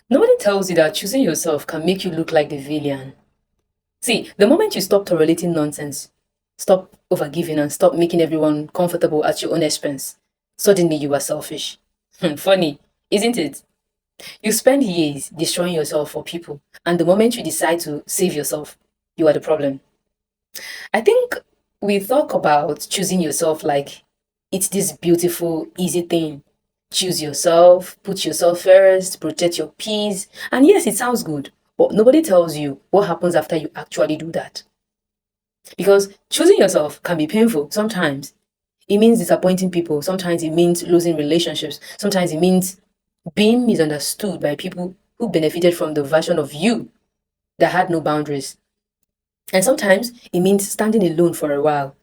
Nobody tells you that choosing yourself can make you look like the villain. See, the moment you stop tolerating nonsense, stop overgiving, and stop making everyone comfortable at your own expense, suddenly you are selfish. Funny, isn't it? You spend years destroying yourself for people, and the moment you decide to save yourself, you are the problem. I think we talk about choosing yourself like it's this beautiful, easy thing. Choose yourself, put yourself first, protect your peace. And yes, it sounds good, but nobody tells you what happens after you actually do that. Because choosing yourself can be painful sometimes. It means disappointing people. Sometimes it means losing relationships. Sometimes it means being misunderstood by people who benefited from the version of you that had no boundaries. And sometimes it means standing alone for a while.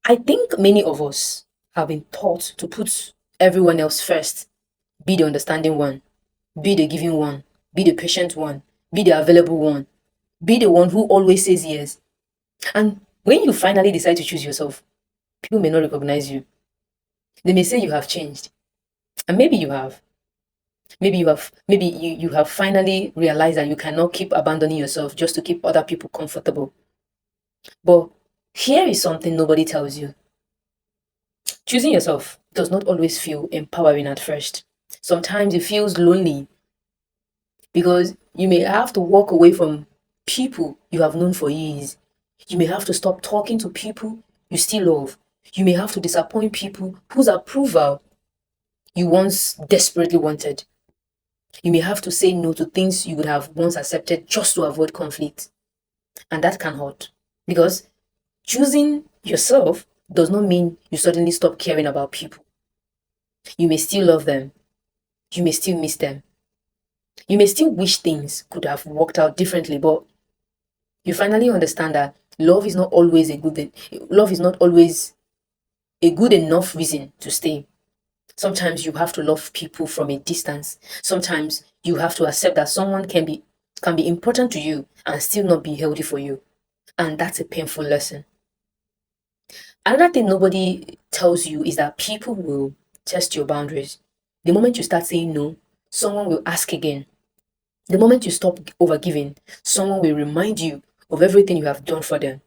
I think many of us have been taught to put everyone else first, be the understanding one, be the giving one, be the patient one, be the available one, be the one who always says yes. And when you finally decide to choose yourself, people may not recognize you. They may say you have changed. And maybe you have. Maybe you have finally realized that you cannot keep abandoning yourself just to keep other people comfortable. But here is something nobody tells you. Choosing yourself does not always feel empowering at first. Sometimes it feels lonely because you may have to walk away from people you have known for years. You may have to stop talking to people you still love. You may have to disappoint people whose approval you once desperately wanted. You may have to say no to things you would have once accepted just to avoid conflict. And that can hurt because choosing yourself does not mean you suddenly stop caring about people. You may still love them. You may still miss them. You may still wish things could have worked out differently, but you finally understand that love is not always a good enough reason to stay. Sometimes you have to love people from a distance. Sometimes you have to accept that someone can be important to you and still not be healthy for you. And that's a painful lesson. Another thing nobody tells you is that people will test your boundaries. The moment you start saying no, someone will ask again. The moment you stop overgiving, someone will remind you of everything you have done for them.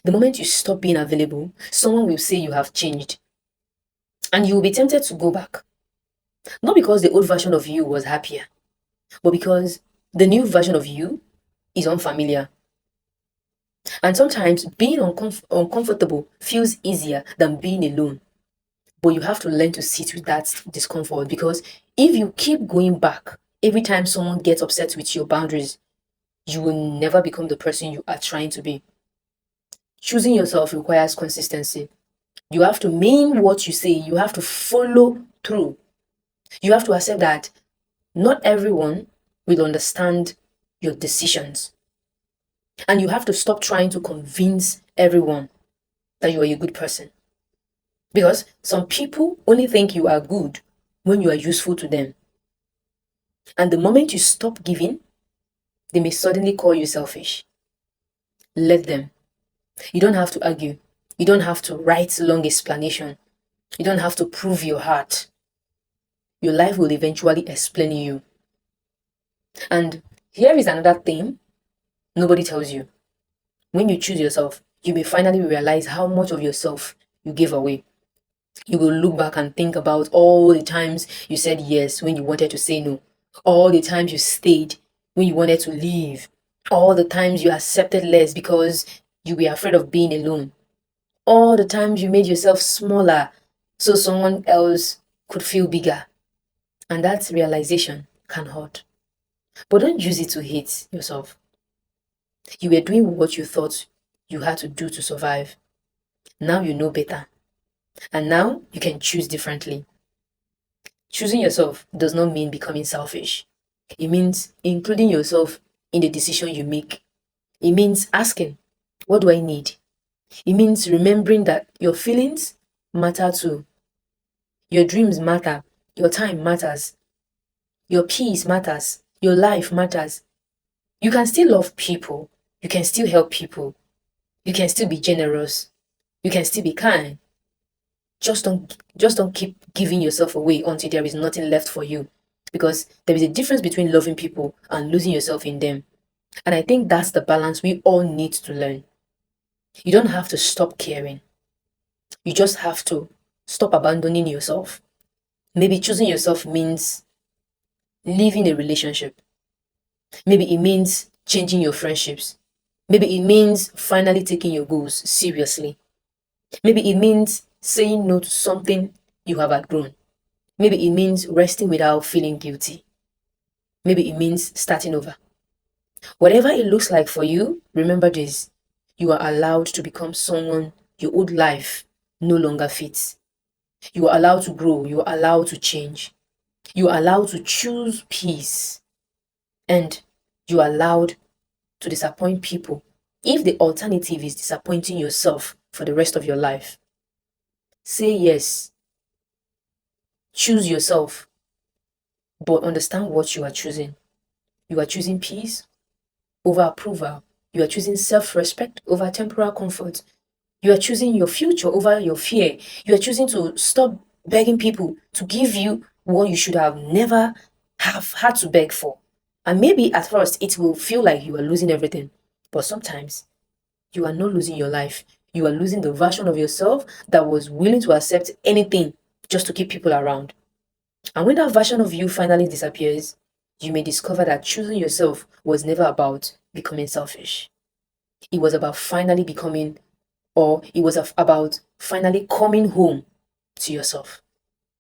The moment you stop being available, someone will say you have changed. And you will be tempted to go back. Not because the old version of you was happier, but because the new version of you is unfamiliar. And sometimes being uncomfortable feels easier than being alone. But you have to learn to sit with that discomfort because if you keep going back every time someone gets upset with your boundaries, you will never become the person you are trying to be. Choosing yourself requires consistency. You have to mean what you say, you have to follow through. You have to accept that not everyone will understand your decisions. And you have to stop trying to convince everyone that you are a good person. Because some people only think you are good when you are useful to them. And the moment you stop giving, they may suddenly call you selfish. Let them. You don't have to argue. You don't have to write long explanation. You don't have to prove your heart. Your life will eventually explain you. And here is another thing nobody tells you. When you choose yourself, you may finally realize how much of yourself you gave away. You will look back and think about all the times you said yes when you wanted to say no, all the times you stayed when you wanted to leave, all the times you accepted less because you were afraid of being alone, all the times you made yourself smaller so someone else could feel bigger. And that realization can hurt. But don't use it to hate yourself. You were doing what you thought you had to do to survive. Now you know better. And now you can choose differently. Choosing yourself does not mean becoming selfish. It means including yourself in the decision you make. It means asking, what do I need? It means remembering that your feelings matter too. Your dreams matter. Your time matters. Your peace matters. Your life matters. You can still love people. You can still help people. You can still be generous. You can still be kind. Just don't keep giving yourself away until there is nothing left for you. because there is a difference between loving people and losing yourself in them. And I think that's the balance we all need to learn. You don't have to stop caring. You just have to stop abandoning yourself. Maybe choosing yourself means leaving a relationship. Maybe it means changing your friendships. Maybe it means finally taking your goals seriously. Maybe it means saying no to something you have outgrown. Maybe it means resting without feeling guilty. Maybe it means starting over. Whatever it looks like for you, remember this: you are allowed to become someone your old life no longer fits. You are allowed to grow. You are allowed to change. You are allowed to choose peace. And you are allowed to disappoint people if the alternative is disappointing yourself for the rest of your life. Say yes. Choose yourself. But understand what you are choosing. You are choosing peace over approval. You are choosing self-respect over temporal comfort. You are choosing your future over your fear. You are choosing to stop begging people to give you what you should have never have had to beg for. And maybe at first it will feel like you are losing everything. But sometimes you are not losing your life. You are losing the version of yourself that was willing to accept anything just to keep people around. And when that version of you finally disappears, you may discover that choosing yourself was never about becoming selfish. It was about finally becoming, or it was about finally coming home to yourself.